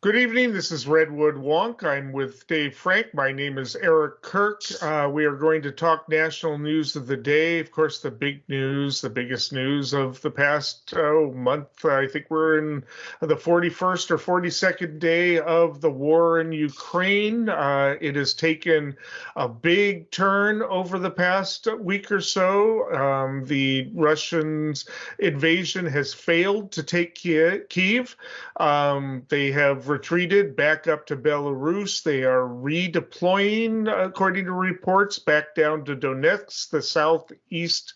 Good evening. This is Redwood Wonk. I'm with Dave Frank. My name is Eric Kirk. We are going to talk national news of the day. Of course, the big news, the biggest news of the past month. I think we're in the 41st or 42nd day of the war in Ukraine. It has taken a big turn over the past week or so. The Russians' invasion has failed to take Kyiv. They have retreated back up to Belarus. They are redeploying, according to reports, back down to Donetsk, the southeast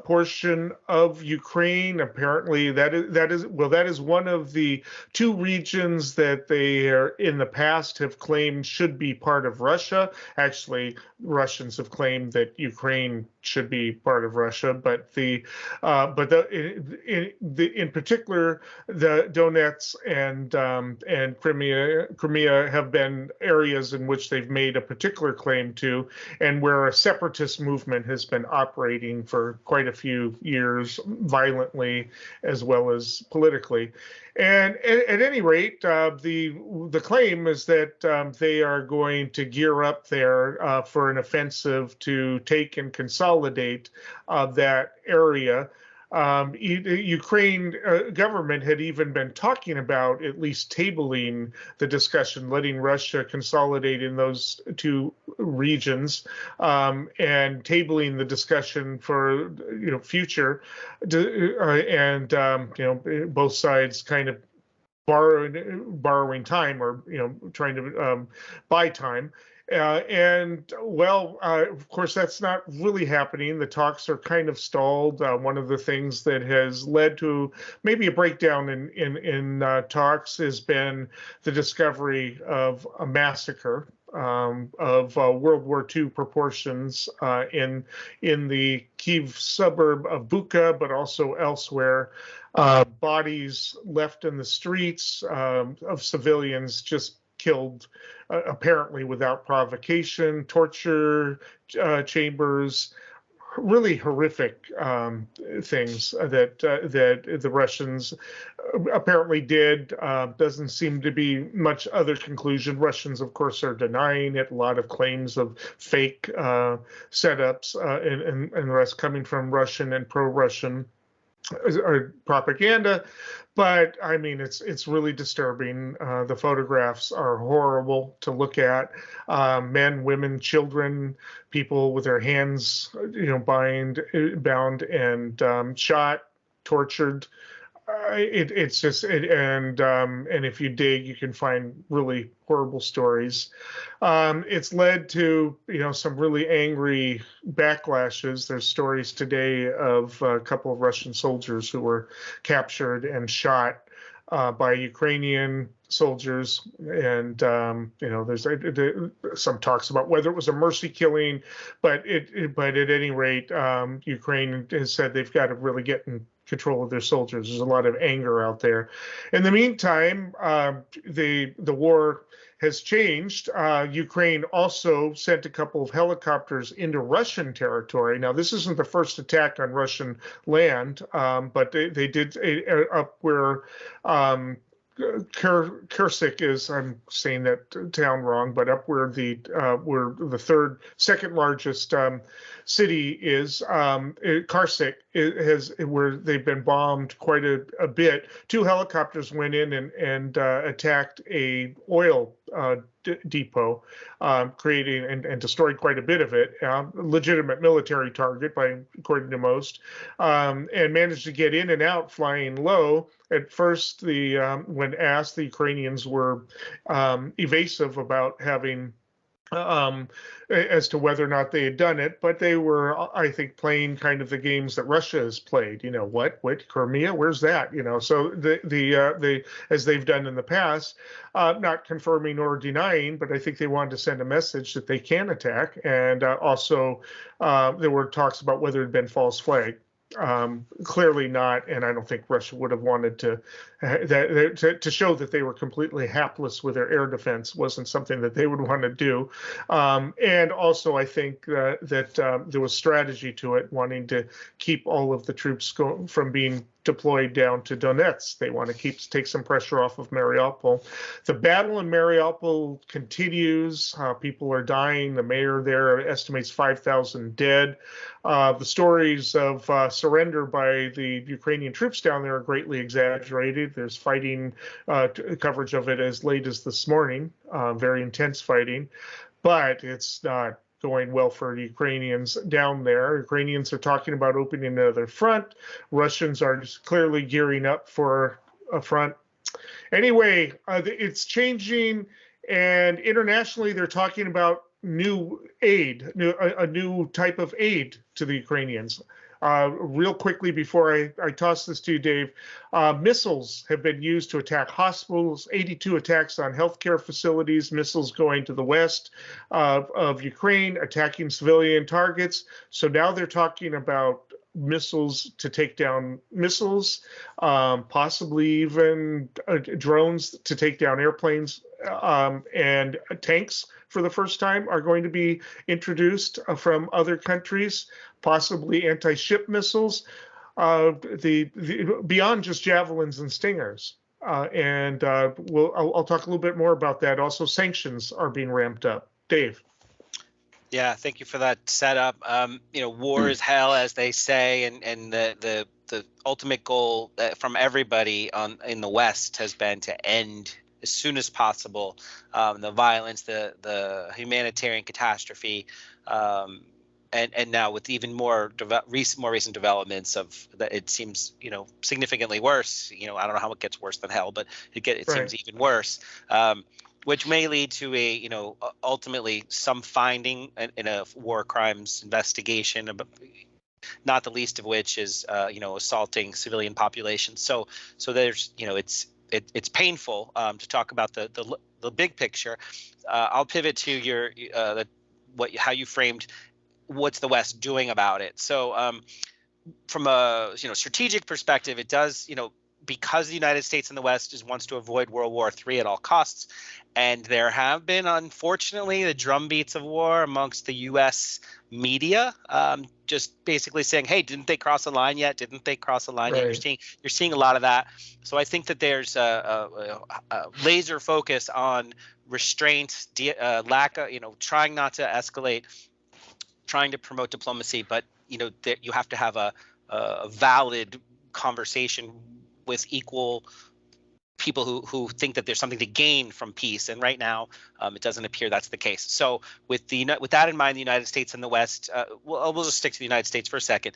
portion of Ukraine. Apparently, that is one of the two regions that they are, in the past have claimed should be part of Russia. Actually, Russians have claimed that Ukraine should be part of Russia, but in particular, the Donetsk and Crimea have been areas in which they've made a particular claim to, and where a separatist movement has been operating for quite a few years, violently as well as politically. And at any rate, the claim is that they are going to gear up there for an offensive to take and consolidate that area. Ukraine government had even been talking about at least tabling the discussion, letting Russia consolidate in those two regions, and tabling the discussion for future, and both sides kind of borrowing time, or trying to buy time. Of course, that's not really happening. The talks are kind of stalled. One of the things that has led to maybe a breakdown in talks has been the discovery of a massacre of World War II proportions in the Kyiv suburb of Bucha, but also elsewhere. Bodies left in the streets of civilians just killed, apparently without provocation, torture chambers, really horrific things that the Russians apparently did. Doesn't seem to be much other conclusion. Russians, of course, are denying it. A lot of claims of fake setups and the rest coming from Russian and pro-Russian propaganda. But I mean, it's really disturbing. The photographs are horrible to look at. Men, women, children, people with their hands, bound and shot, tortured. And if you dig, you can find really horrible stories. It's led to some really angry backlashes. There's stories today of a couple of Russian soldiers who were captured and shot by Ukrainian soldiers, and there's some talks about whether it was a mercy killing, but at any rate, Ukraine has said they've got to really get in control of their soldiers. There's a lot of anger out there. In the meantime, the war has changed. Ukraine also sent a couple of helicopters into Russian territory. Now, this isn't the first attack on Russian land, but they did up where Kirk is, I'm saying that town wrong, but up where the second largest city is, Karsak where they've been bombed quite a bit. Two helicopters went in and attacked a oil depot, creating and destroyed quite a bit of it. Legitimate military target, according to most, and managed to get in and out flying low. At first, when asked, the Ukrainians were evasive about having as to whether or not they had done it, but they were, I think, playing kind of the games that Russia has played. What Crimea? Where's that? So as they've done in the past, not confirming or denying, but I think they wanted to send a message that they can attack. And also, there were talks about whether it had been false flag. Clearly not, and I don't think Russia would have wanted to show that they were completely hapless with their air defense. Wasn't something that they would want to do. And also, I think that there was strategy to it, wanting to keep all of the troops from being deployed down to Donetsk. They want to take some pressure off of Mariupol. The battle in Mariupol continues. People are dying. The mayor there estimates 5,000 dead. The stories of surrender by the Ukrainian troops down there are greatly exaggerated. There's fighting coverage of it as late as this morning, very intense fighting, but it's not going well for the Ukrainians down there. Ukrainians are talking about opening another front. Russians are just clearly gearing up for a front. Anyway, it's changing, and internationally they're talking about new aid, a new type of aid to the Ukrainians. Real quickly before I toss this to you, Dave, missiles have been used to attack hospitals, 82 attacks on healthcare facilities, missiles going to the west of Ukraine, attacking civilian targets. So now they're talking about missiles to take down missiles, possibly even drones to take down airplanes, and tanks for the first time are going to be introduced from other countries, possibly anti-ship missiles, beyond just javelins and stingers. I'll talk a little bit more about that. Also, sanctions are being ramped up. Dave. Yeah, thank you for that setup. War is hell, as they say, and the ultimate goal from everybody in the West has been to end as soon as possible the violence, the humanitarian catastrophe, and now with even more recent developments of that, it seems significantly worse. I don't know how it gets worse than hell, but it seems even worse. Which may lead to ultimately some finding in a war crimes investigation, not the least of which is assaulting civilian populations. So there's it's painful to talk about the big picture. I'll pivot to your how you framed what's the West doing about it. So from a strategic perspective, it does because the United States and the West wants to avoid World War III at all costs. And there have been, unfortunately, the drumbeats of war amongst the U.S. media, just basically saying, "Hey, didn't they cross a line yet? Didn't they cross a line yet?" You're seeing a lot of that. So I think that there's a laser focus on restraint, lack of, trying not to escalate, trying to promote diplomacy, but that you have to have a valid conversation with equal people who think that there's something to gain from peace, and right now it doesn't appear that's the case. So with that in mind, the United States and the West, we'll just stick to the United States for a second.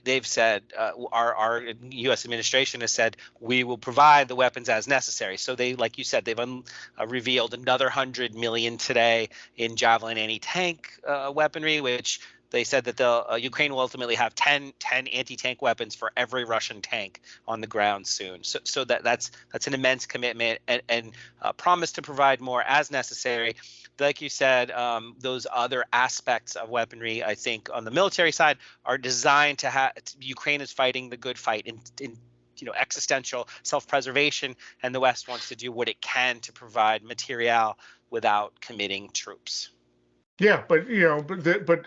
They've said our U.S. administration has said we will provide the weapons as necessary. So they, like you said, they've revealed another $100 million today in Javelin anti-tank weaponry, which they said that Ukraine will ultimately have 10 anti-tank weapons for every Russian tank on the ground soon. So that's an immense commitment and promise to provide more as necessary. Like you said, those other aspects of weaponry, I think, on the military side, are designed to have. Ukraine is fighting the good fight in existential self-preservation, and the West wants to do what it can to provide material without committing troops. Yeah, but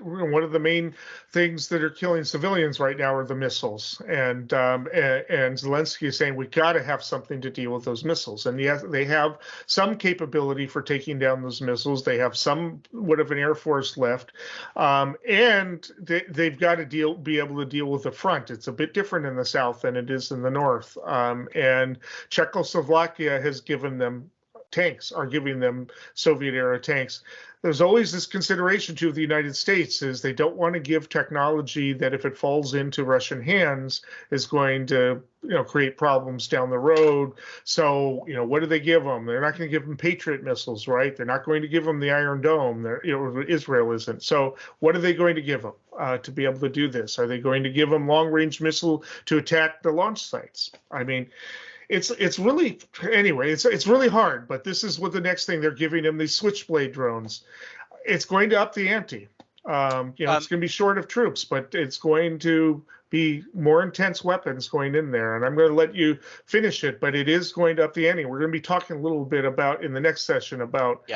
one of the main things that are killing civilians right now are the missiles, and Zelensky is saying we got to have something to deal with those missiles. And yes, they have some capability for taking down those missiles. They have somewhat of an air force left, and they've got to be able to deal with the front. It's a bit different in the south than it is in the north, and Czechoslovakia has given them tanks, are giving them Soviet-era tanks. There's always this consideration too of the United States is they don't want to give technology that if it falls into Russian hands is going to create problems down the road. So what do they give them? They're not going to give them Patriot missiles, right? They're not going to give them the Iron Dome. Israel isn't. So what are they going to give them to be able to do this? Are they going to give them long-range missile to attack the launch sites? I mean, it's really hard, but this is what the next thing they're giving them, these Switchblade drones. It's going to up the ante. It's going to be short of troops, but it's going to be more intense weapons going in there. And I'm going to let you finish it, but it is going to up the ante. We're going to be talking a little bit about in the next session about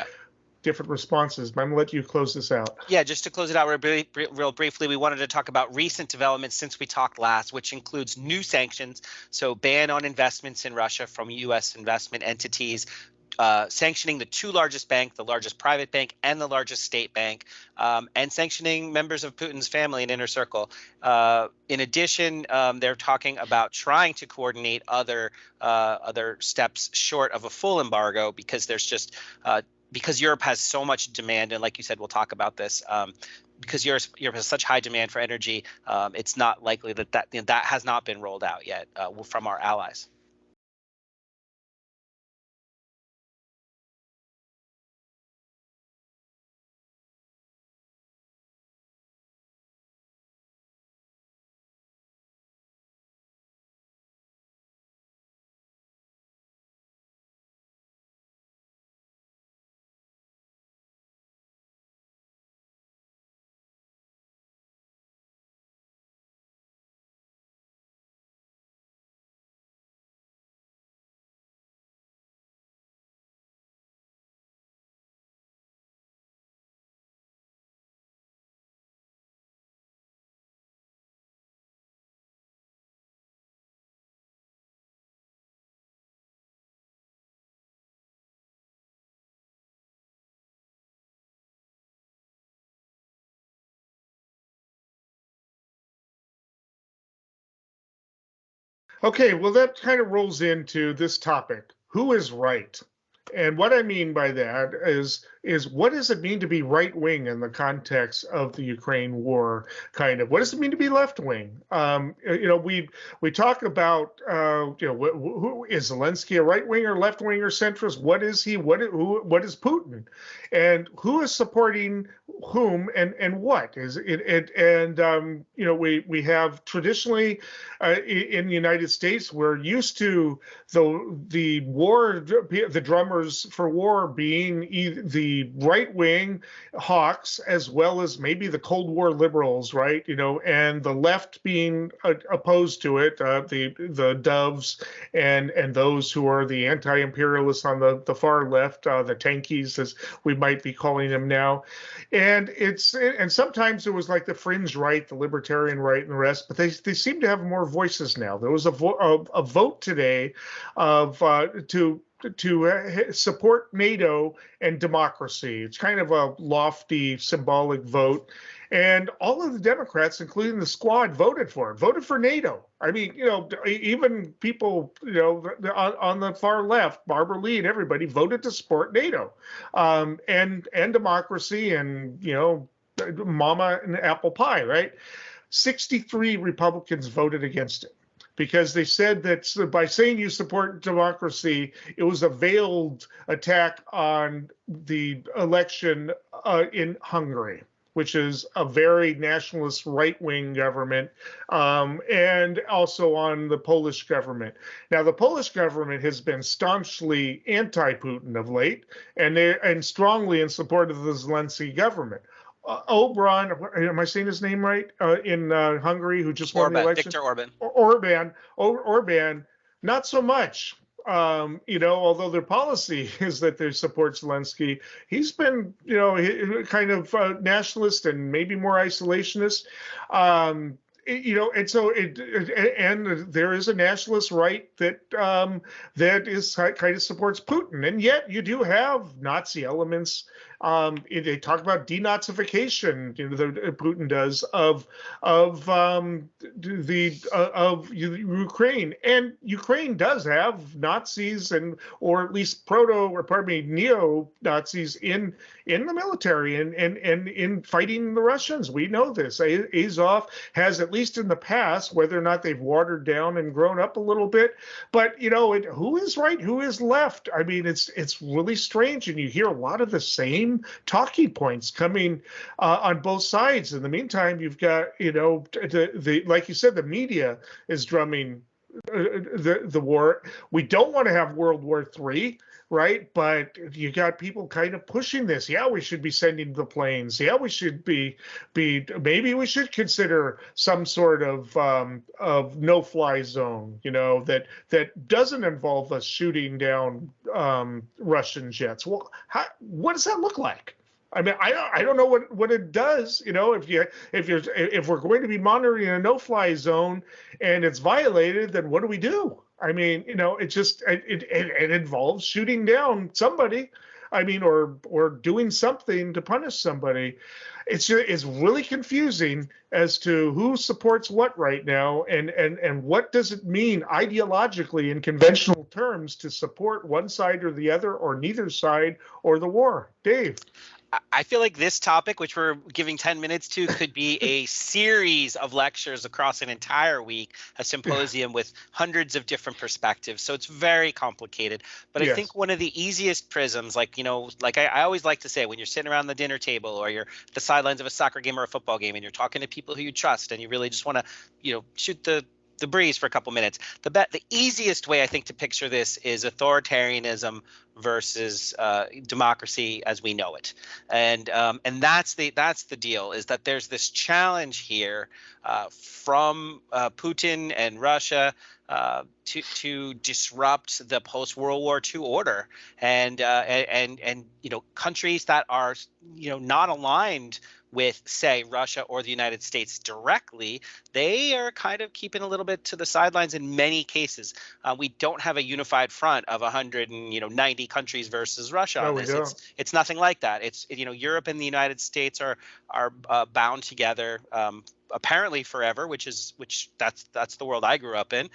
different responses. But I'm going to let you close this out. Yeah, just to close it out real briefly, we wanted to talk about recent developments since we talked last, which includes new sanctions, so ban on investments in Russia from U.S. investment entities, sanctioning the two largest banks, the largest private bank and the largest state bank, and sanctioning members of Putin's family and inner circle. In addition, they're talking about trying to coordinate other steps short of a full embargo, because there's just because Europe has so much demand, and like you said, we'll talk about this. Because Europe has such high demand for energy, it's not likely that has not been rolled out yet from our allies. Okay, well, that kind of rolls into this topic. Who is right? And what I mean by that is what does it mean to be right wing in the context of the Ukraine war? Kind of what does it mean to be left wing? We talk about who is Zelensky, a right wing or left wing or centrist? What is he? What is Putin? And who is supporting whom and what is it? And we have traditionally in the United States, we're used to the war, the drummers for war being the right wing hawks, as well as maybe the Cold War liberals, right? And the left being opposed to it, the doves and those who are the anti-imperialists on the far left, the tankies, as we might be calling them now. And sometimes it was like the fringe right, the libertarian right, and the rest, but they seem to have more voices now. There was a vote today of to support NATO and democracy. It's kind of a lofty, symbolic vote. And all of the Democrats, including the squad, voted for NATO. I mean, even people, on the far left, Barbara Lee and everybody voted to support NATO and democracy and, mama and apple pie, right? 63 Republicans voted against it, because they said that by saying you support democracy, it was a veiled attack on the election in Hungary, which is a very nationalist right-wing government, and also on the Polish government. Now, the Polish government has been staunchly anti-Putin of late, and strongly in support of the Zelensky government. Orbán, am I saying his name right? In Hungary, who just won the election? Viktor Orban. Orban, not so much. Although their policy is that they support Zelensky, he's been, kind of nationalist and maybe more isolationist. And so and there is a nationalist right that is kind of supports Putin, and yet you do have Nazi elements. They talk about denazification, that Putin does of Ukraine, and Ukraine does have Nazis or at least neo-Nazis in the military and in fighting the Russians. We know this. Azov has, at least in the past, whether or not they've watered down and grown up a little bit, but who is right, who is left? I mean, it's really strange, and you hear a lot of the same talking points coming on both sides. In the meantime, you've got like you said, the media is drumming the war. We don't want to have World War III, right? But you got people kind of pushing this. Yeah, we should be sending the planes. Yeah, we should be maybe we should consider some sort of no-fly zone, that doesn't involve us shooting down Russian jets. Well, what does that look like? I mean, I don't know what it does. If we're going to be monitoring a no-fly zone and it's violated, then what do we do? I mean, it involves shooting down somebody. I mean, or doing something to punish somebody. It's really confusing as to who supports what right now, and what does it mean ideologically in conventional terms to support one side or the other, or neither side, or the war. Dave. I feel like this topic, which we're giving 10 minutes to, could be a series of lectures across an entire week, a symposium with hundreds of different perspectives. So it's very complicated. But I think one of the easiest prisms, like I always like to say, when you're sitting around the dinner table or you're at the sidelines of a soccer game or a football game and you're talking to people who you trust and you really just want to, shoot the breeze for a couple minutes. The easiest way I think to picture this is authoritarianism versus democracy as we know it, and that's the deal, is that there's this challenge here from Putin and Russia to disrupt the post-World War II order, and countries that are not aligned with, say, Russia or the United States directly, they are kind of keeping a little bit to the sidelines in many cases. We don't have a unified front of 190 countries versus Russia on this. It's nothing like that. It's Europe and the United States are bound together. Apparently forever, which that's the world I grew up in.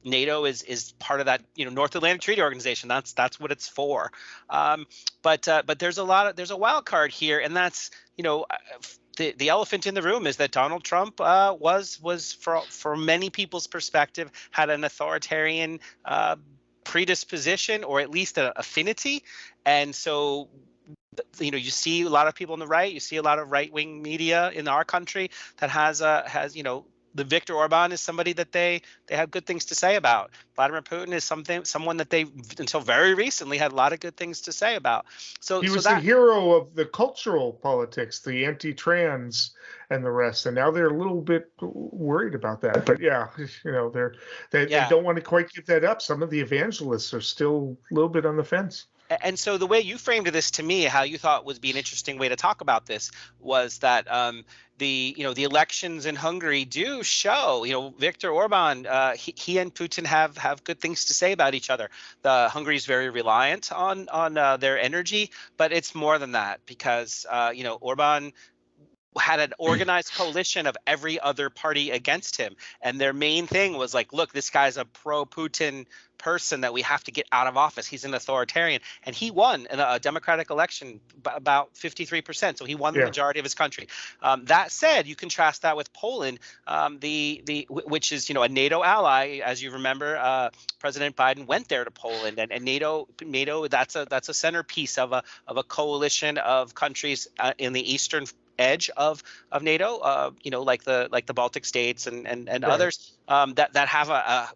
NATO is part of that North Atlantic Treaty Organization. That's what it's for. But there's a wild card here, and that's the elephant in the room is that Donald Trump was for many people's perspective had an authoritarian predisposition, or at least an affinity, and so. You see a lot of people on the right. You see a lot of right-wing media in our country that has the Viktor Orban is somebody that they have good things to say about. Vladimir Putin is someone that they until very recently had a lot of good things to say about. So he was the hero of the cultural politics, the anti-trans and the rest, and now they're a little bit worried about that. But yeah, they don't want to quite give that up. Some of the evangelists are still a little bit on the fence. And so the way you framed this to me, how you thought would be an interesting way to talk about this, was that the elections in Hungary do show, Viktor Orban, he and Putin have good things to say about each other. Hungary is very reliant on their energy, but it's more than that, because Orban had an organized coalition of every other party against him, and their main thing was like, look, this guy's a pro-Putin person that we have to get out of office. He's an authoritarian, and he won in a democratic election about 53%. So he won the majority of his country. That said, you contrast that with Poland, which is a NATO ally. As you remember, President Biden went there to Poland, and NATO that's a centerpiece of a coalition of countries in the eastern edge of NATO, like the Baltic states and others that have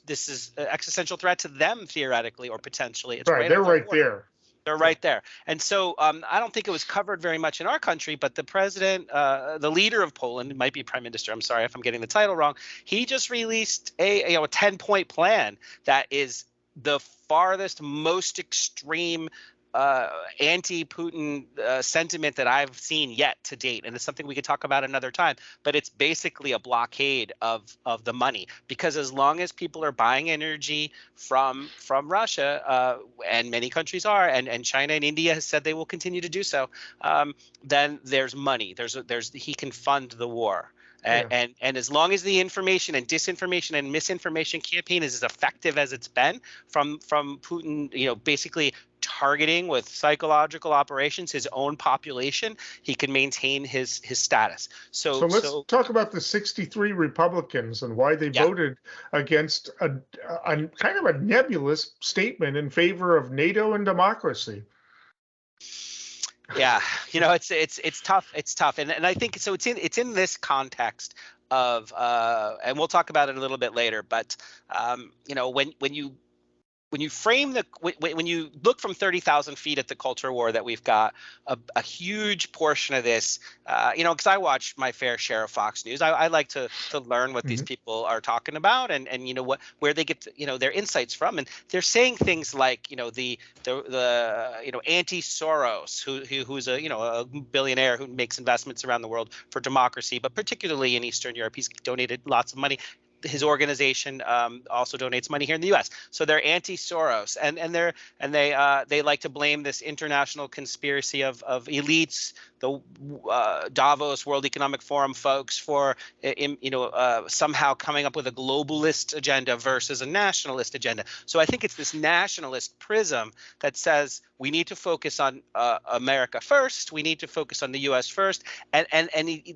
this is an existential threat to them, theoretically or potentially. It's right. They're right there. They're right there. And so I don't think it was covered very much in our country, but the president, the leader of Poland, it might be prime minister, I'm sorry if I'm getting the title wrong, he just released a 10-point plan that is the farthest, most extreme anti-Putin sentiment that I've seen yet to date, and it's something we could talk about another time. But it's basically a blockade of the money, because as long as people are buying energy from Russia, and many countries are, and China and India has said they will continue to do so, then there's money. He can fund the war. And as long as the information and disinformation and misinformation campaign is as effective as it's been from Putin, basically targeting with psychological operations his own population, he can maintain his status. So let's talk about the 63 Republicans and why they voted against a kind of a nebulous statement in favor of NATO and democracy. Yeah, it's tough. It's tough, and I think so. It's in this context and we'll talk about it a little bit later, but when you frame when you look from 30,000 feet at the culture war that we've got, a huge portion of this, because I watch my fair share of Fox News. I like to learn what these people are talking about, and where they get their insights from, and they're saying things like the anti-Soros, who's a billionaire who makes investments around the world for democracy, but particularly in Eastern Europe. He's donated lots of money. His organization also donates money here in the U.S. So they're anti-Soros, and they like to blame this international conspiracy of elites, the Davos World Economic Forum folks, for somehow coming up with a globalist agenda versus a nationalist agenda. So I think it's this nationalist prism that says we need to focus on America first. We need to focus on the U.S. first, and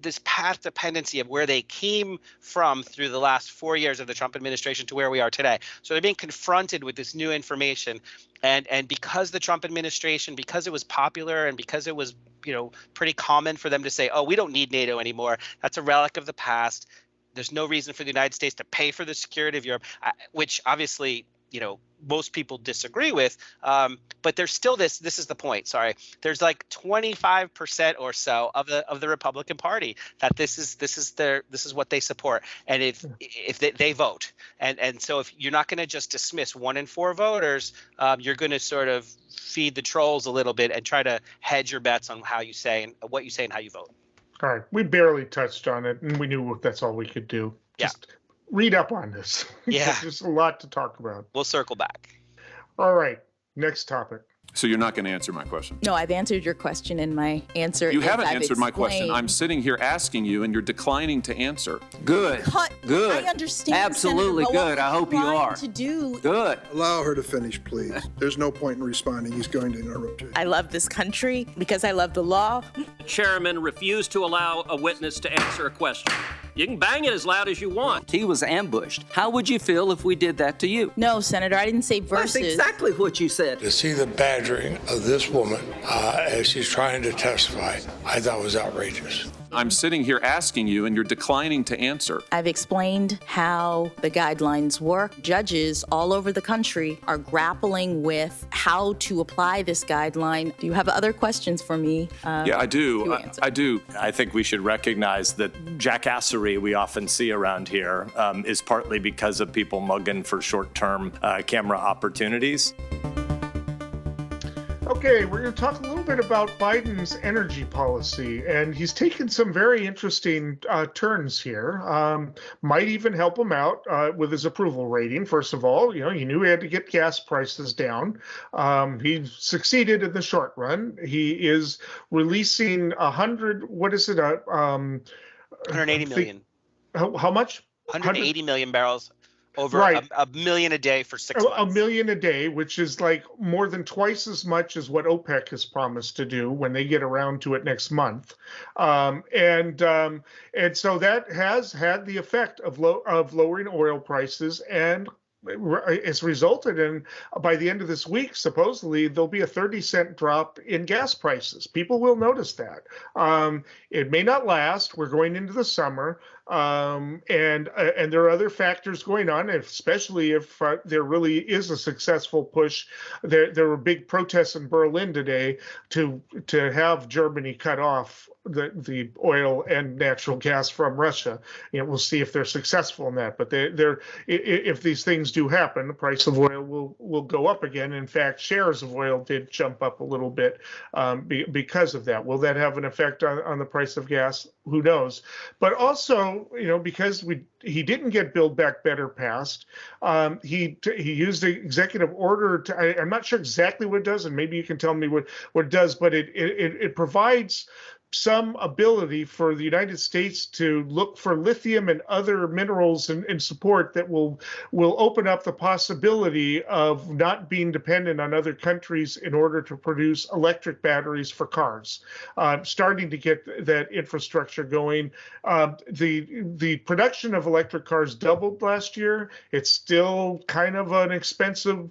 this path dependency of where they came from through the last 4 years of the Trump administration to where we are today. So they're being confronted with this new information, and because the Trump administration, because it was popular, and because it was pretty common for them to say, oh, we don't need NATO anymore. That's a relic of the past. There's no reason for the United States to pay for the security of Europe, which obviously most people disagree with, but there's still this is the point, sorry, there's like 25% or so of the Republican Party that this is what they support, and if they vote, and so if you're not going to just dismiss 1 in 4 voters, you're going to sort of feed the trolls a little bit and try to hedge your bets on how you say and what you say and how you vote. All right, we barely touched on it, and we knew that's all we could do. Just read up on this. Yeah. There's a lot to talk about. We'll circle back. All right. Next topic. So you're not going to answer my question? No, I've answered your question, and my answer You is haven't I've answered my explained. question. I'm sitting here asking you, and you're declining to answer. Good. Good. I understand. Absolutely Senator, good. I hope you are. To do. Good. Allow her to finish, please. There's no point in responding. He's going to interrupt you. I love this country because I love the law. The chairman refused to allow a witness to answer a question. You can bang it as loud as you want. He was ambushed. How would you feel if we did that to you? No, Senator, I didn't say verses. That's exactly what you said. To see the badgering of this woman as she's trying to testify, I thought was outrageous. I'm sitting here asking you, and you're declining to answer. I've explained how the guidelines work. Judges all over the country are grappling with how to apply this guideline. Do you have other questions for me? Yeah, I do. I do. I think we should recognize that jackassery we often see around here is partly because of people mugging for short-term camera opportunities. Okay, we're going to talk a little bit about Biden's energy policy, and he's taken some very interesting turns here. Might even help him out with his approval rating. First of all, he knew he had to get gas prices down. He succeeded in the short run. He is releasing 180 million. How much? 180 million barrels. Over a million a day for 6 months. A million a day, which is like more than twice as much as what OPEC has promised to do when they get around to it next month. And so that has had the effect of lowering oil prices, and it's resulted in, by the end of this week, supposedly there'll be a 30-cent drop in gas prices. People will notice that. It may not last. We're going into the summer. And there are other factors going on, especially if there really is a successful push. There were big protests in Berlin today to have Germany cut off the oil and natural gas from Russia. We'll see if they're successful in that. But if these things do happen, the price of oil will go up again. In fact, shares of oil did jump up a little bit because of that. Will that have an effect on the price of gas? Who knows? But also, because he didn't get Build Back Better passed, he used the executive order to. I'm not sure exactly what it does, and maybe you can tell me what it does, but it provides some ability for the United States to look for lithium and other minerals and support that will open up the possibility of not being dependent on other countries in order to produce electric batteries for cars. Starting to get that infrastructure going. The production of electric cars doubled last year. It's still kind of an expensive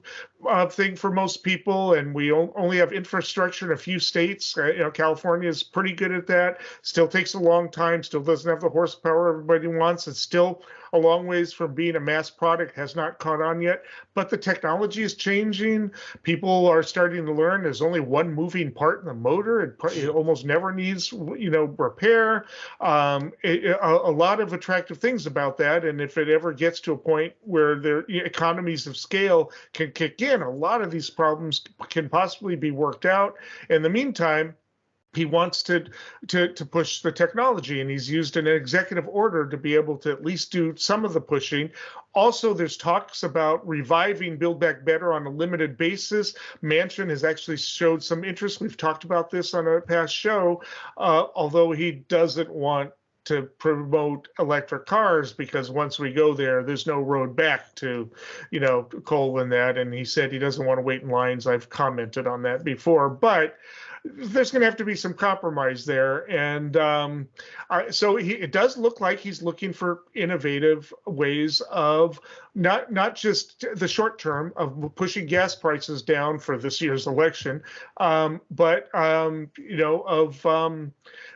thing for most people, and we only have infrastructure in a few states. California is pretty good at that. Still takes a long time. Still doesn't have the horsepower everybody wants. It's still a long ways from being a mass product. Has not caught on yet. But the technology is changing. People are starting to learn. There's only one moving part in the motor. It almost never needs, repair. A lot of attractive things about that. And if it ever gets to a point where the economies of scale can kick in, a lot of these problems can possibly be worked out. In the meantime, he wants to push the technology, and he's used an executive order to be able to at least do some of the pushing. Also, there's talks about reviving Build Back Better on a limited basis. Manchin has actually showed some interest. We've talked about this on a past show, although he doesn't want to promote electric cars, because once we go there, there's no road back to, coal and that. And he said he doesn't want to wait in lines. I've commented on that before, but there's going to have to be some compromise there. And so it does look like he's looking for innovative ways of not just the short term of pushing gas prices down for this year's election, but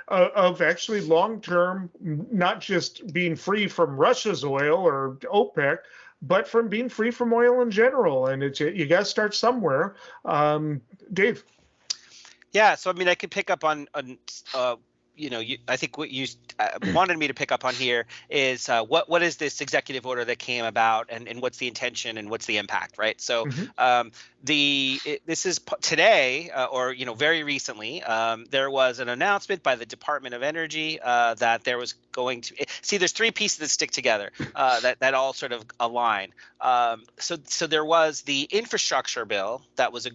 of actually long term, not just being free from Russia's oil or OPEC, but from being free from oil in general. And you got to start somewhere. Dave. Yeah, so I could pick up on I think what you wanted me to pick up on here is what is this executive order that came about, and what's the intention and what's the impact, right? So this is today, or very recently, there was an announcement by the Department of Energy that there was going to there's three pieces that stick together that all sort of align. So there was the infrastructure bill that was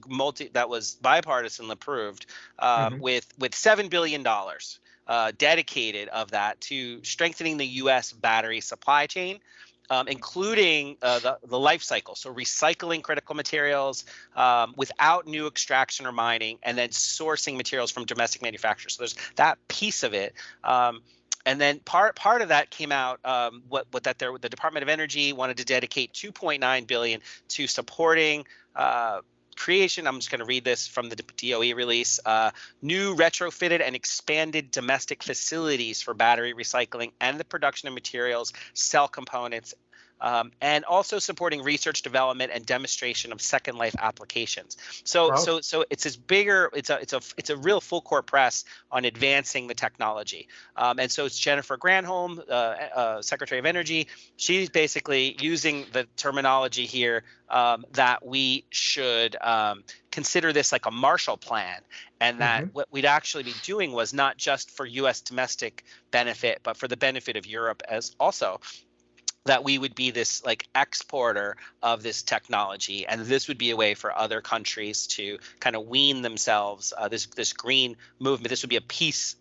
bipartisan approved with $7 billion. Dedicated of that to strengthening the U.S. battery supply chain, including the life cycle. So recycling critical materials without new extraction or mining, and then sourcing materials from domestic manufacturers. So there's that piece of it. And then part of that came out the Department of Energy wanted to dedicate $2.9 billion to supporting creation. I'm just going to read this from the DOE release. New retrofitted and expanded domestic facilities for battery recycling and the production of materials, cell components, and also supporting research, development, and demonstration of second life applications. So it's this bigger. It's a real full court press on advancing the technology. And so it's Jennifer Granholm, Secretary of Energy. She's basically using the terminology here that we should consider this like a Marshall Plan, and that what we'd actually be doing was not just for U.S. domestic benefit, but for the benefit of Europe as also. That we would be this like exporter of this technology, and this would be a way for other countries to kind of wean themselves. This green movement. This would be a peace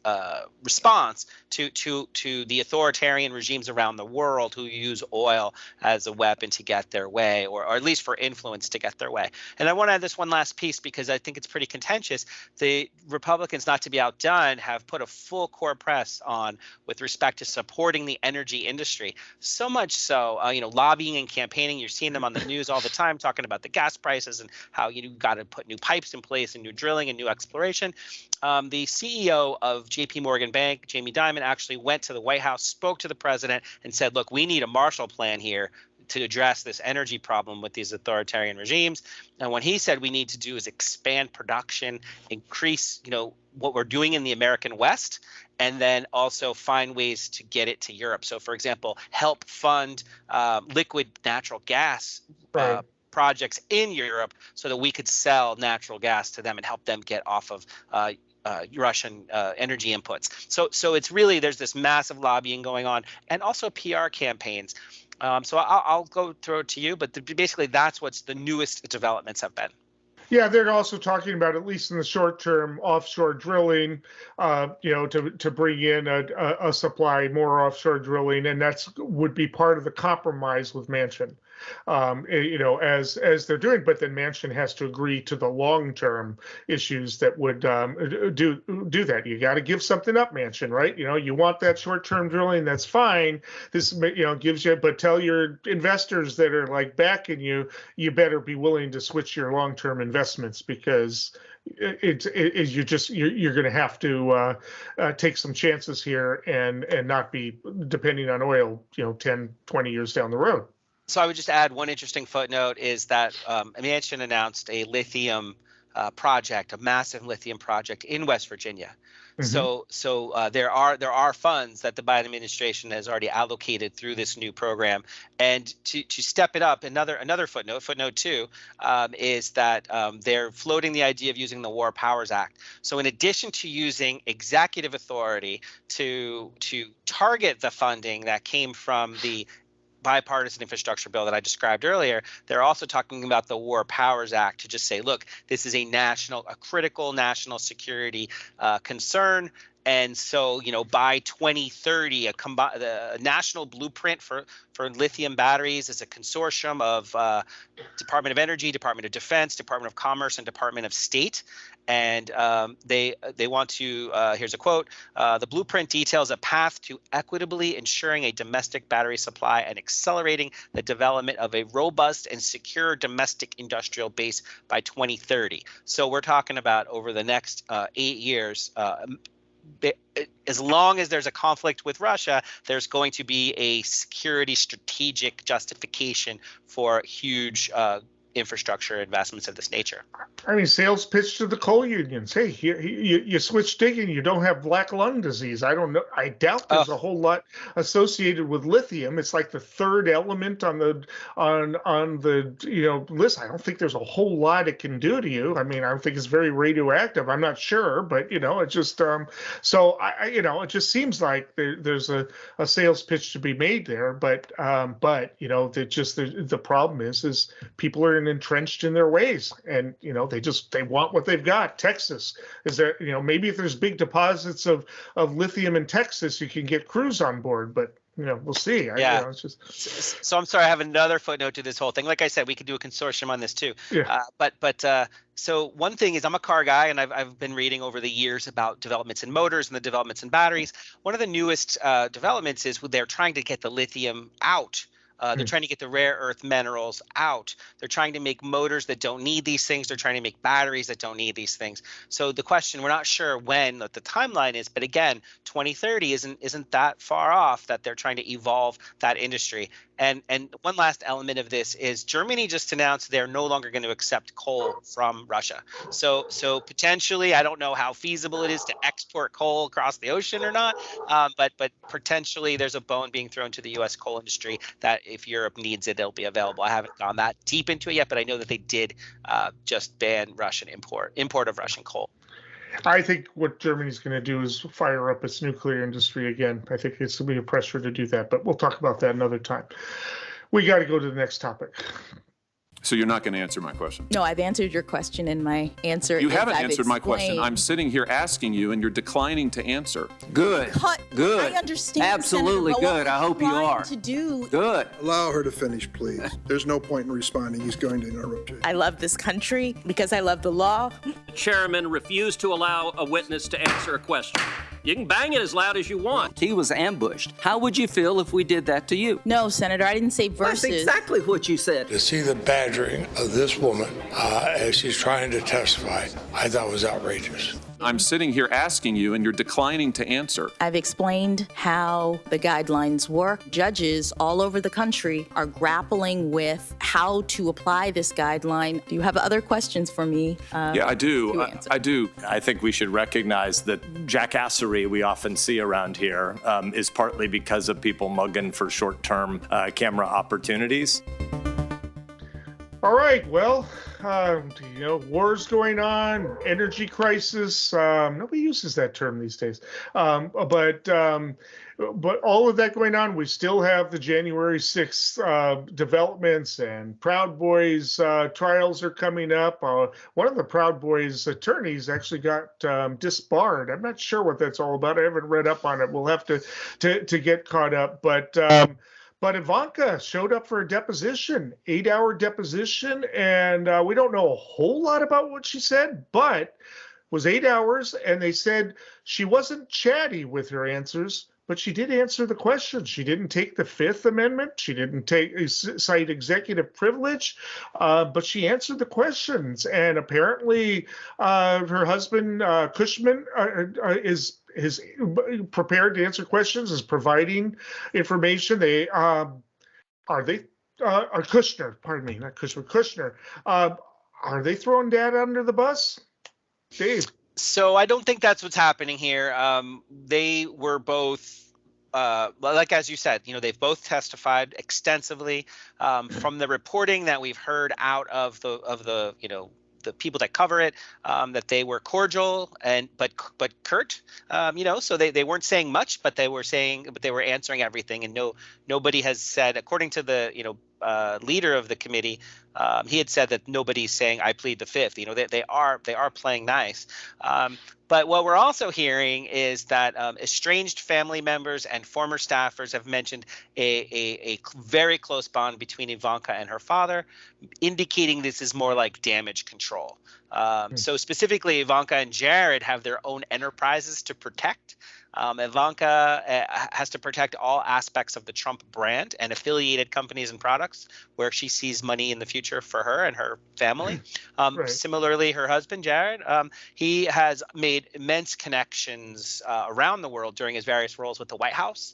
response to the authoritarian regimes around the world who use oil as a weapon to get their way, or at least for influence to get their way. And I want to add this one last piece because I think it's pretty contentious. The Republicans, not to be outdone, have put a full court press on with respect to supporting the energy industry. So much so, lobbying and campaigning. You're seeing them on the news all the time talking about the gas prices and how you got to put new pipes in place and new drilling and new exploration. The CEO of J.P. Morgan Bank, Jamie Dimon, actually went to the White House, spoke to the president, and said, "Look, we need a Marshall Plan here to address this energy problem with these authoritarian regimes." And what he said we need to do is expand production, increase, what we're doing in the American West, and then also find ways to get it to Europe. So, for example, help fund liquid natural gas projects in Europe so that we could sell natural gas to them and help them get off of Russian energy inputs. So it's really, there's this massive lobbying going on, and also PR campaigns. So I'll go through it to you, but basically that's what's the newest developments have been. Yeah, they're also talking about, at least in the short term, offshore drilling, to bring in a supply, more offshore drilling, and that's would be part of the compromise with Manchin. As they're doing, but then Manchin has to agree to the long-term issues that would do that. You got to give something up, Manchin, right? You want that short-term drilling, that's fine. This, gives you, but tell your investors that are like backing you, you better be willing to switch your long-term investments, because you're going to have to take some chances here and not be depending on oil, 10, 20 years down the road. So I would just add one interesting footnote is that Manchin announced a lithium project, a massive lithium project in West Virginia. Mm-hmm. So there are funds that the Biden administration has already allocated through this new program, and to step it up. Another footnote 2, is that they're floating the idea of using the War Powers Act. So in addition to using executive authority to target the funding that came from the bipartisan infrastructure bill that I described earlier, they're also talking about the War Powers Act to just say, look, this is a critical national security concern. And so, by 2030, the national blueprint for lithium batteries is a consortium of Department of Energy, Department of Defense, Department of Commerce, and Department of State. And they want to, here's a quote, the blueprint details a path to equitably ensuring a domestic battery supply and accelerating the development of a robust and secure domestic industrial base by 2030. So we're talking about over the next 8 years, as long as there's a conflict with Russia, there's going to be a security strategic justification for huge infrastructure investments of this nature. I mean, sales pitch to the coal unions. Hey, you switch digging, you don't have black lung disease. I don't know. I doubt there's a whole lot associated with lithium. It's like the third element on the list. I don't think there's a whole lot it can do to you. I mean, I don't think it's very radioactive. I'm not sure, but it just it just seems like there's a sales pitch to be made there. But the problem is people are entrenched in their ways, and they want what they've got. Texas is there, maybe if there's big deposits of lithium in Texas, you can get crews on board, but we'll see. Yeah. So I'm sorry, I have another footnote to this whole thing. Like I said, we could do a consortium on this too. Yeah. So one thing is, I'm a car guy, and I've been reading over the years about developments in motors and the developments in batteries. One of the newest developments is they're trying to get the lithium out. They're trying to get the rare earth minerals out. They're trying to make motors that don't need these things. They're trying to make batteries that don't need these things. So the question, we're not sure when the timeline is, but again, 2030 isn't that far off that they're trying to evolve that industry. And one last element of this is Germany just announced they're no longer going to accept coal from Russia. So potentially, I don't know how feasible it is to export coal across the ocean or not, but potentially there's a bone being thrown to the U.S. coal industry that if Europe needs it, it'll be available. I haven't gone that deep into it yet, but I know that they did just ban Russian import of Russian coal. I think what Germany's going to do is fire up its nuclear industry again. I think it's going to be a pressure to do that, but we'll talk about that another time. We got to go to the next topic. So you're not going to answer my question? No, I've answered your question, and my answer You is haven't I've answered my explained. question. I'm sitting here asking you, and you're declining to answer. Good. Good. I understand. Absolutely Senator, good. I hope you are. To do. Good. Allow her to finish, please. There's no point in responding. He's going to interrupt you. I love this country because I love the law. The chairman refused to allow a witness to answer a question. You can bang it as loud as you want. He was ambushed. How would you feel if we did that to you? No, Senator, I didn't say verses. That's exactly what you said. To see the badgering of this woman as she's trying to testify, I thought was outrageous. I'm sitting here asking you, and you're declining to answer. I've explained how the guidelines work. Judges all over the country are grappling with how to apply this guideline. Do you have other questions for me? Yeah, I do. I do. I think we should recognize that jackassery we often see around here is partly because of people mugging for short-term camera opportunities. All right, well, wars going on, energy crisis. Nobody uses that term these days. But all of that going on, we still have the January 6th developments, and Proud Boys trials are coming up. One of the Proud Boys attorneys actually got disbarred. I'm not sure what that's all about. I haven't read up on it. We'll have to get caught up. But Ivanka showed up for a deposition, 8-hour deposition, and we don't know a whole lot about what she said, but it was 8 hours, and they said she wasn't chatty with her answers, but she did answer the questions. She didn't take the Fifth Amendment. She didn't cite executive privilege, but she answered the questions. And apparently her husband, Cushman, is prepared to answer questions, is providing information. Kushner, pardon me, not Cushman, Kushner. Are they throwing Dad under the bus? Dave? So I don't think that's what's happening here. They were both, like as you said, they've both testified extensively. From the reporting that we've heard out of the people that cover it, that they were cordial but curt, so they weren't saying much, but they were answering everything, and nobody has said, according to the leader of the committee, he had said that nobody's saying I plead the Fifth. They are playing nice. But what we're also hearing is that estranged family members and former staffers have mentioned a very close bond between Ivanka and her father, indicating this is more like damage control. So specifically, Ivanka and Jared have their own enterprises to protect. Ivanka has to protect all aspects of the Trump brand and affiliated companies and products where she sees money in the future for her and her family. Right. Similarly, her husband, Jared, he has made immense connections around the world during his various roles with the White House.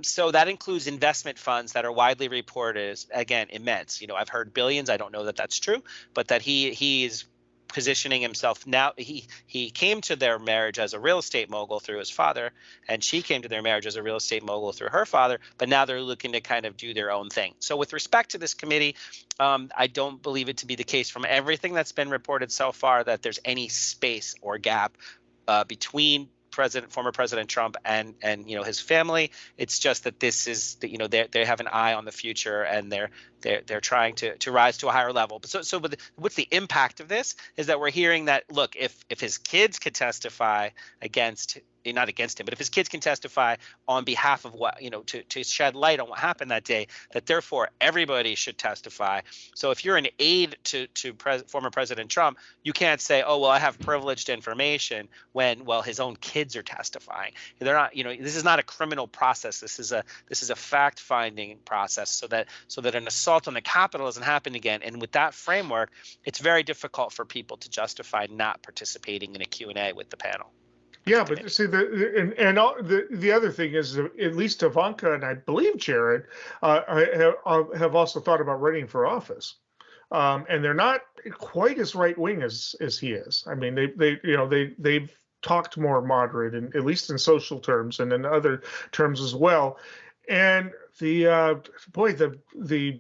So that includes investment funds that are widely reported as, again, immense. I've heard billions. I don't know that that's true, but that he is positioning himself now. He came to their marriage as a real estate mogul through his father, and she came to their marriage as a real estate mogul through her father, but now they're looking to kind of do their own thing. So with respect to this committee, I don't believe it to be the case from everything that's been reported so far that there's any space or gap between former President Trump and his family. It's just that this is they have an eye on the future, and they're trying to rise to a higher level. But so what's the impact of this is that we're hearing that, look, if his kids could testify not against him, but if his kids can testify on behalf of what, to shed light on what happened that day, that therefore everybody should testify. So if you're an aide to former President Trump, you can't say, oh, well, I have privileged information when, well, his own kids are testifying. They're not, this is not a criminal process. This is a fact-finding process so that an assault on the Capitol doesn't happen again. And with that framework, it's very difficult for people to justify not participating in a Q&A with the panel. Yeah, but see, the other thing is, at least Ivanka and I believe Jared have also thought about running for office, and they're not quite as right wing as he is. I mean, they've talked more moderate, and at least in social terms and in other terms as well. And the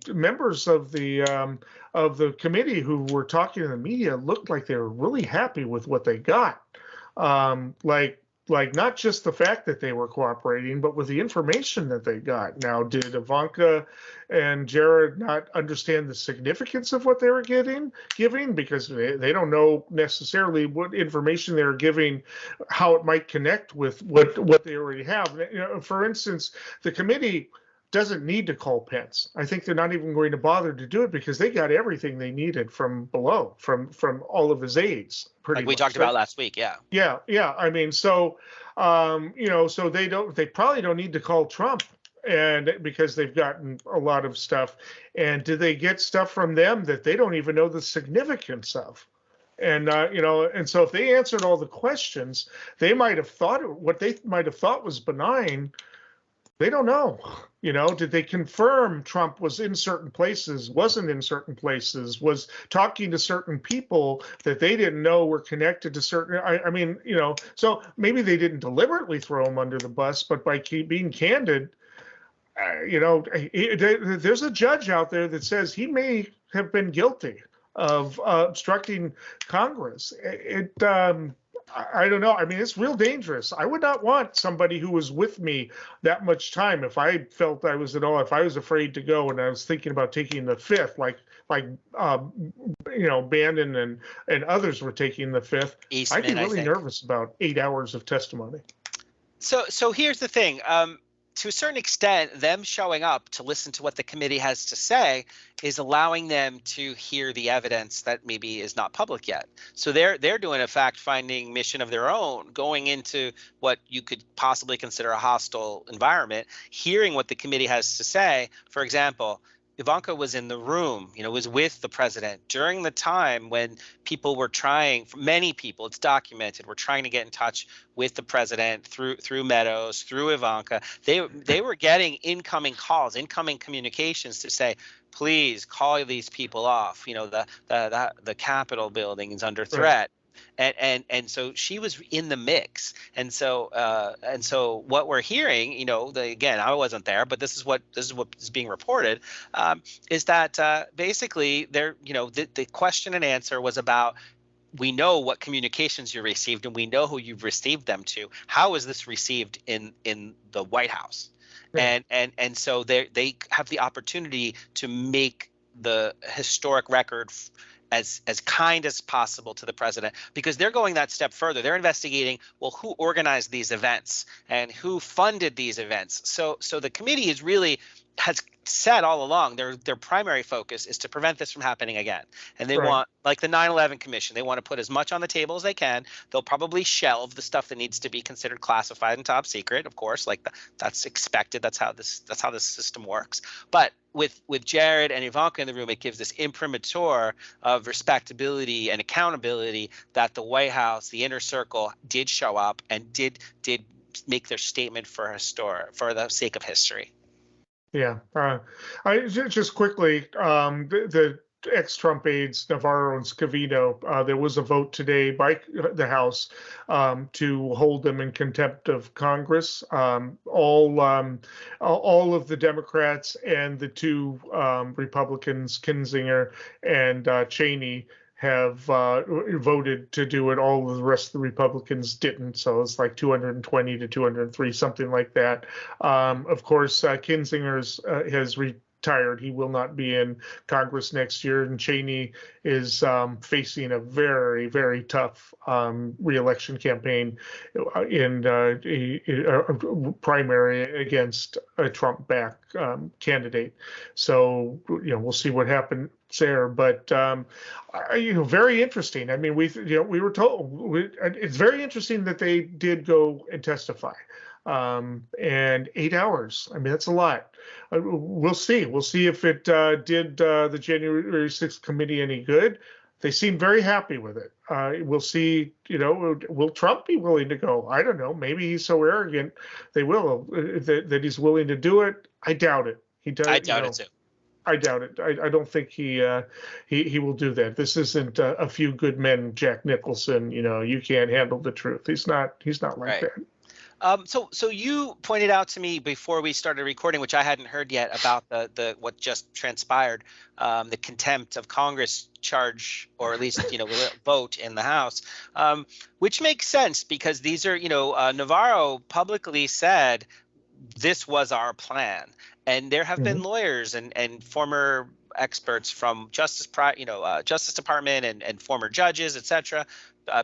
members of the committee who were talking to the media looked like they were really happy with what they got. Like not just the fact that they were cooperating, but with the information that they got. Now, did Ivanka and Jared not understand the significance of what they were giving because they don't know necessarily what information they were giving, how it might connect with what they already have. For instance, the committee doesn't need to call Pence. I think they're not even going to bother to do it because they got everything they needed from below, from all of his aides. Like we talked about last week, yeah. Yeah. I mean, so so they probably don't need to call Trump, and because they've gotten a lot of stuff. And do they get stuff from them that they don't even know the significance of? And and so if they answered all the questions, they might have thought what they might have thought was benign. They don't know. Did they confirm Trump was in certain places, wasn't in certain places, was talking to certain people that they didn't know were connected to certain, so maybe they didn't deliberately throw him under the bus, but by being candid, there's a judge out there that says he may have been guilty of obstructing Congress. I don't know. I mean, it's real dangerous. I would not want somebody who was with me that much time if I felt I was if I was afraid to go and I was thinking about taking the fifth, like Bannon and others were taking the fifth. Eastman, I'd be really nervous about 8 hours of testimony. So here's the thing. To a certain extent, them showing up to listen to what the committee has to say is allowing them to hear the evidence that maybe is not public yet. So they're doing a fact-finding mission of their own, going into what you could possibly consider a hostile environment, hearing what the committee has to say. For example, Ivanka was in the room, was with the president during the time when people were many people, it's documented, were trying to get in touch with the president through Meadows, through Ivanka. They were getting incoming calls, incoming communications to say, please call these people off. The Capitol building is under threat. And so she was in the mix, and so what we're hearing, again, I wasn't there, but this is what is being reported, is that basically the question and answer was about, we know what communications you received and we know who you've received them to. How is this received in the White House? Yeah. And so they have the opportunity to make the historic record as kind as possible to the president, because they're going that step further. They're investigating, well, who organized these events and who funded these events. So the committee has said all along their primary focus is to prevent this from happening again. And they want, like the 9/11 Commission, they want to put as much on the table as they can. They'll probably shelve the stuff that needs to be considered classified and top secret, of course, that's expected. That's how this system works. But with Jared and Ivanka in the room, it gives this imprimatur of respectability and accountability that the White House, the inner circle, did show up and did make their statement for the sake of history. Yeah. I just quickly, the ex-Trump aides, Navarro and Scavino, there was a vote today by the House to hold them in contempt of Congress. All of the Democrats and the two Republicans, Kinzinger and Cheney, have voted to do it. All of the rest of the Republicans didn't. So it's like 220 to 203, something like that. Of course, Kinzinger has retired. He will not be in Congress next year. And Cheney is facing a very, very tough re-election campaign in a primary against a Trump-backed candidate. So, we'll see what happens there, but very interesting. I mean, we were told it's very interesting that they did go and testify, and 8 hours. I mean, that's a lot. We'll see. We'll see if it did the January 6th committee any good. They seem very happy with it. We'll see. Will Trump be willing to go? I don't know. Maybe he's so arrogant they will that he's willing to do it. I doubt it. He does. I doubt it too. I doubt it. I don't think he will do that. This isn't a few good men, Jack Nicholson. You can't handle the truth. He's not like that. So you pointed out to me before we started recording, which I hadn't heard yet, about the what just transpired, the contempt of Congress charge, or at least vote in the House, which makes sense because these are Navarro publicly said this was our plan. And there have been lawyers and former experts from Justice Department and former judges, et cetera,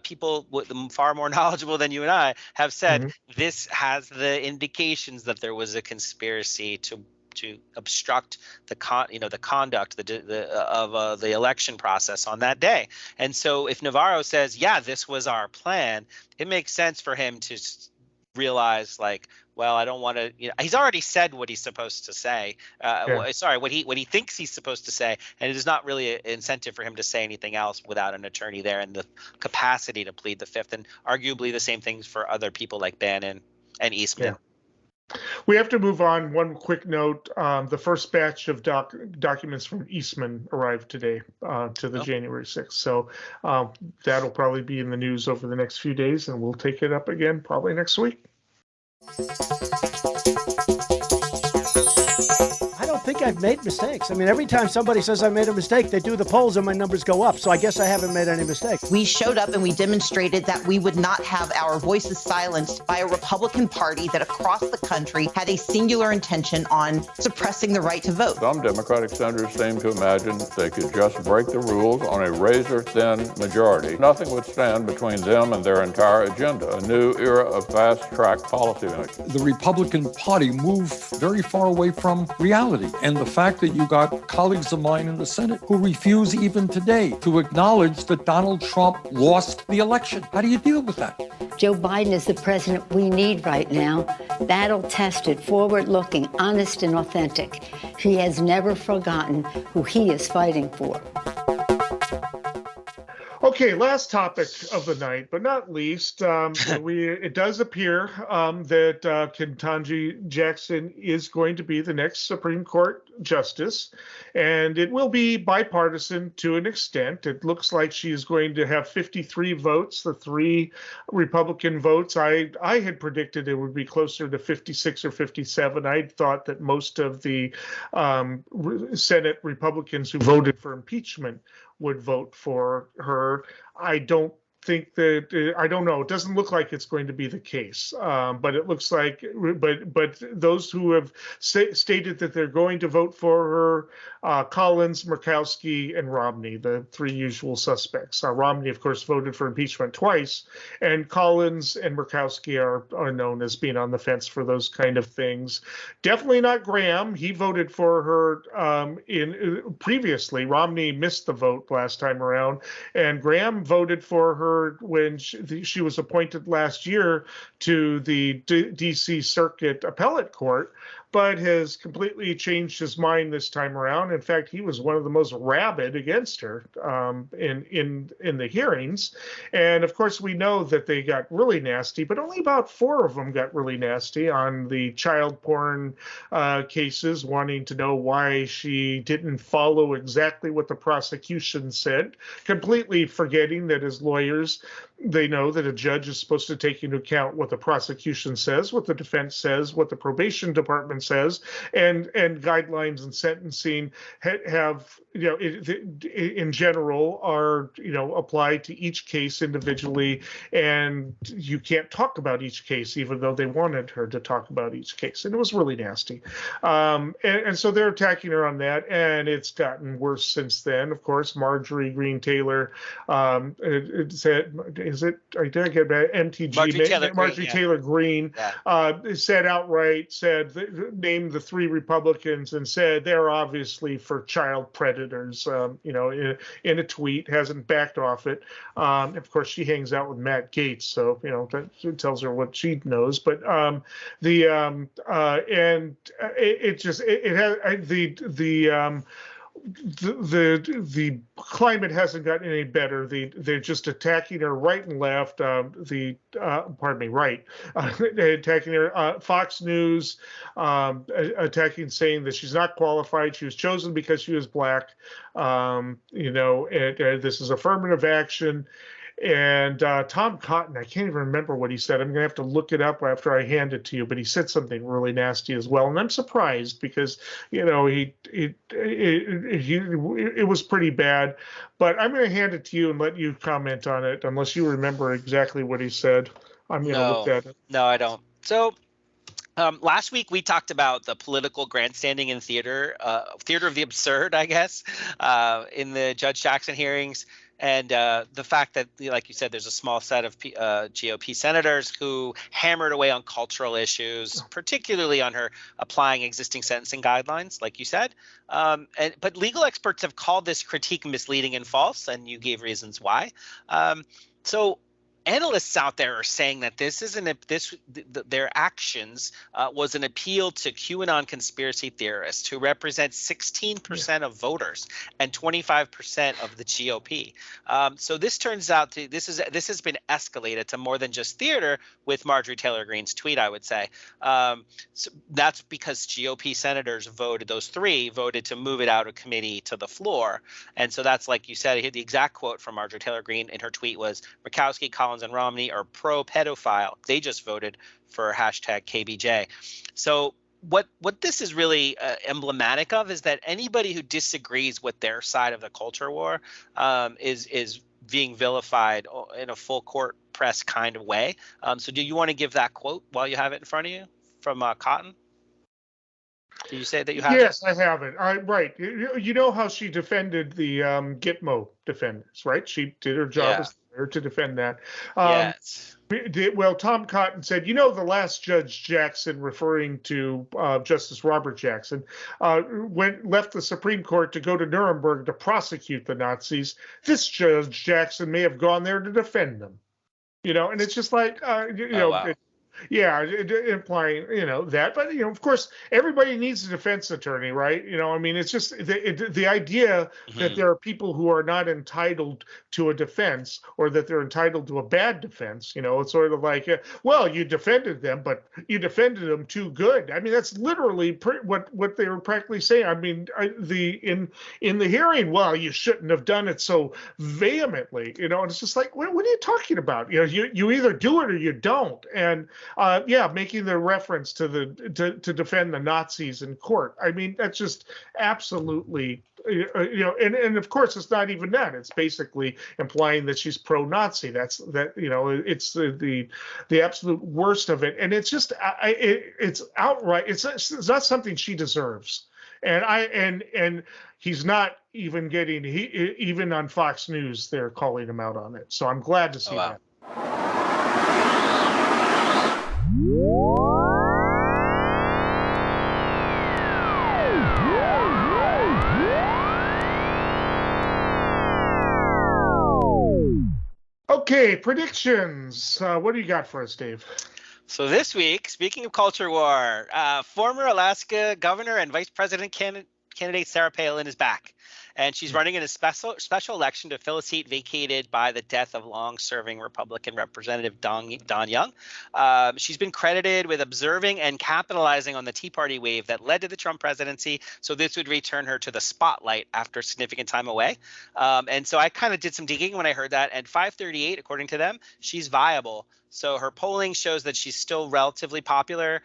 people far more knowledgeable than you and I have said this has the indications that there was a conspiracy to obstruct the conduct of the election process on that day. And so if Navarro says, yeah, this was our plan, it makes sense for him to realize, like, well, I don't want to, he's already said what he's supposed to say. What he thinks he's supposed to say. And it is not really an incentive for him to say anything else without an attorney there and the capacity to plead the fifth. And arguably the same things for other people like Bannon and Eastman. Yeah. We have to move on. One quick note. The first batch of documents from Eastman arrived today to the January 6th. So that'll probably be in the news over the next few days, and we'll take it up again probably next week. I don't think think I've made mistakes. I mean, every time somebody says I made a mistake, they do the polls and my numbers go up. So I guess I haven't made any mistakes. We showed up and we demonstrated that we would not have our voices silenced by a Republican Party that across the country had a singular intention on suppressing the right to vote. Some Democratic senators seem to imagine they could just break the rules on a razor-thin majority. Nothing would stand between them and their entire agenda, a new era of fast-track policymaking. The Republican Party moved very far away from reality. And the fact that you got colleagues of mine in the Senate who refuse even today to acknowledge that Donald Trump lost the election. How do you deal with that? Joe Biden is the president we need right now. Battle-tested, forward-looking, honest and authentic. He has never forgotten who he is fighting for. Okay, last topic of the night, but not least, it does appear that Ketanji Jackson is going to be the next Supreme Court justice, and it will be bipartisan to an extent. It looks like she is going to have 53 votes, the 3 Republican votes. I had predicted it would be closer to 56 or 57. I thought that most of the Senate Republicans who voted for impeachment would vote for her. I don't think that I don't know. It doesn't look like it's going to be the case, but it looks like. But those who have stated that they're going to vote for her, Collins, Murkowski, and Romney, the 3 usual suspects. Romney, of course, voted for impeachment twice, and Collins and Murkowski are known as being on the fence for those kind of things. Definitely not Graham. He voted for her previously. Romney missed the vote last time around, and Graham voted for her when she was appointed last year to the D.C. Circuit Appellate Court, but has completely changed his mind this time around. In fact, he was one of the most rabid against her in the hearings. And of course, we know that they got really nasty, but only about 4 of them got really nasty on the child porn cases, wanting to know why she didn't follow exactly what the prosecution said, completely forgetting that as lawyers, they know that a judge is supposed to take into account what the prosecution says, what the defense says, what the probation department says, and guidelines and sentencing have, in general are, applied to each case individually, and you can't talk about each case, even though they wanted her to talk about each case. And it was really nasty. And so they're attacking her on that, and it's gotten worse since then. Of course, Marjorie Greene Taylor said, did I get back? MTG, Marjorie Taylor Greene said outright, named the 3 Republicans and said they're obviously for child predators, in a tweet, hasn't backed off it. Of course, she hangs out with Matt Gaetz, so, that tells her what she knows. But the climate hasn't gotten any better. They're just attacking her right and left. Attacking her. Fox News saying that she's not qualified. She was chosen because she was black. And this is affirmative action. And Tom Cotton, I can't even remember what he said. I'm going to have to look it up after I hand it to you. But he said something really nasty as well, and I'm surprised because it was pretty bad. But I'm going to hand it to you and let you comment on it, unless you remember exactly what he said. I'm going to look at it. No, I don't. So. Last week, we talked about the political grandstanding in theater of the absurd, I guess, in the Judge Jackson hearings. And the fact that, like you said, there's a small set of GOP senators who hammered away on cultural issues, particularly on her applying existing sentencing guidelines, like you said. But legal experts have called this critique misleading and false, and you gave reasons why. So analysts out there are saying that their actions was an appeal to QAnon conspiracy theorists who represent 16% of voters and 25% of the GOP. So this turns out this has been escalated to more than just theater with Marjorie Taylor Greene's tweet, I would say. So that's because GOP senators those 3 voted to move it out of committee to the floor. And so that's, like you said, the exact quote from Marjorie Taylor Greene in her tweet was, Murkowski, Collins, and Romney are pro-pedophile. They just voted for #KBJ. So what this is really emblematic of is that anybody who disagrees with their side of the culture war is being vilified in a full court press kind of way. So do you want to give that quote while you have it in front of you from Cotton? Did you say that you have Yes, it? I have it. Right. You know how she defended the Gitmo defendants, right? She did her job as lawyer to defend that. Yes. Well, Tom Cotton said, the last Judge Jackson, referring to Justice Robert Jackson, left the Supreme Court to go to Nuremberg to prosecute the Nazis. This Judge Jackson may have gone there to defend them. And it's just like, wow. Yeah, implying, that. But, of course, everybody needs a defense attorney, right? It's just the idea that there are people who are not entitled to a defense, or that they're entitled to a bad defense. It's sort of like, well, you defended them, but you defended them too good. That's literally what they were practically saying. In the hearing, well, you shouldn't have done it so vehemently. And it's just like, what are you talking about? You either do it or you don't. And making the reference to defend the Nazis in court. That's just absolutely, and of course it's not even that. It's basically implying that she's pro-Nazi. It's the absolute worst of it. And it's just, it's outright. It's not something she deserves. And he's not even getting, even on Fox News, they're calling him out on it. So I'm glad to see that. Okay, predictions. What do you got for us, Dave? So this week, speaking of culture war, former Alaska governor and vice president candidate Sarah Palin is back, and she's running in a special election to fill a seat vacated by the death of long-serving Republican Representative Don Young. She's been credited with observing and capitalizing on the Tea Party wave that led to the Trump presidency, so this would return her to the spotlight after a significant time away. And so I kind of did some digging when I heard that. At 538, according to them, she's viable. So her polling shows that she's still relatively popular.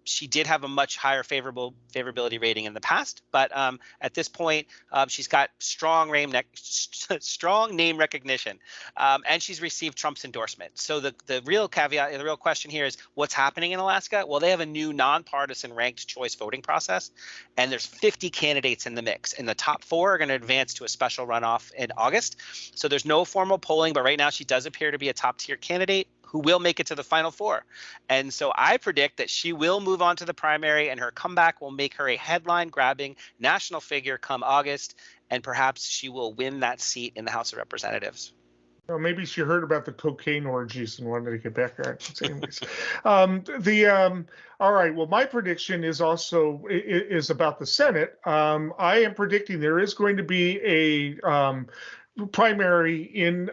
She did have a much higher favorability rating in the past, but at this point, she's got strong name recognition, and she's received Trump's endorsement. So the real caveat, the real question here is what's happening in Alaska? Well, they have a new nonpartisan ranked choice voting process, and there's 50 candidates in the mix. And the top 4 are going to advance to a special runoff in August. So there's no formal polling, but right now she does appear to be a top-tier candidate who will make it to the final 4. And so I predict that she will move on to the primary, and her comeback will make her a headline-grabbing national figure come August, and perhaps she will win that seat in the House of Representatives. Well, maybe she heard about the cocaine orgies and wanted to get back at it. Anyways, all right. Well, my prediction is also about the Senate. I am predicting there is going to be a primary in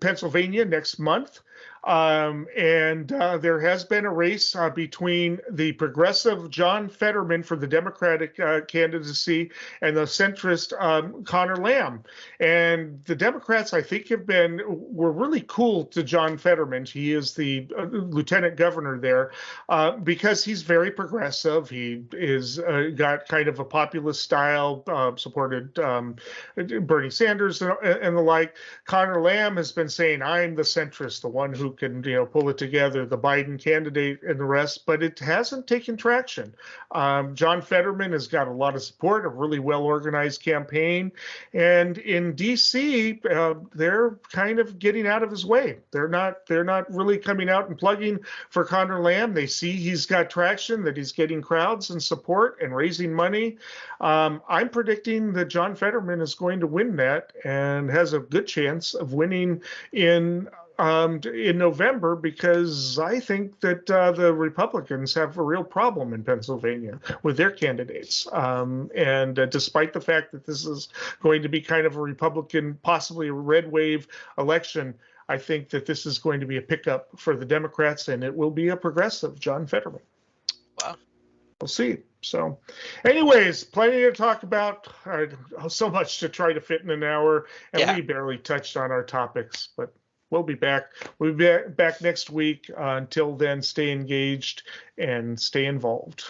Pennsylvania next month. And there has been a race between the progressive John Fetterman for the Democratic candidacy and the centrist Connor Lamb. And the Democrats, I think, were really cool to John Fetterman. He is the lieutenant governor there because he's very progressive. He is got kind of a populist style, supported Bernie Sanders and the like. Connor Lamb has been saying, I'm the centrist, the one who can pull it together, the Biden candidate and the rest, but it hasn't taken traction. John Fetterman has got a lot of support, a really well-organized campaign, and in D.C., they're kind of getting out of his way. They're not really coming out and plugging for Connor Lamb. They see he's got traction, that he's getting crowds and support and raising money. I'm predicting that John Fetterman is going to win that and has a good chance of winning in November, because I think that the Republicans have a real problem in Pennsylvania with their candidates. And despite the fact that this is going to be kind of a Republican, possibly a red wave election, I think that this is going to be a pickup for the Democrats, and it will be a progressive John Fetterman. Wow. We'll see. So anyways, plenty to talk about, so much to try to fit in an hour, and we barely touched on our topics, but we'll be back. We'll be back next week. Until then, stay engaged and stay involved.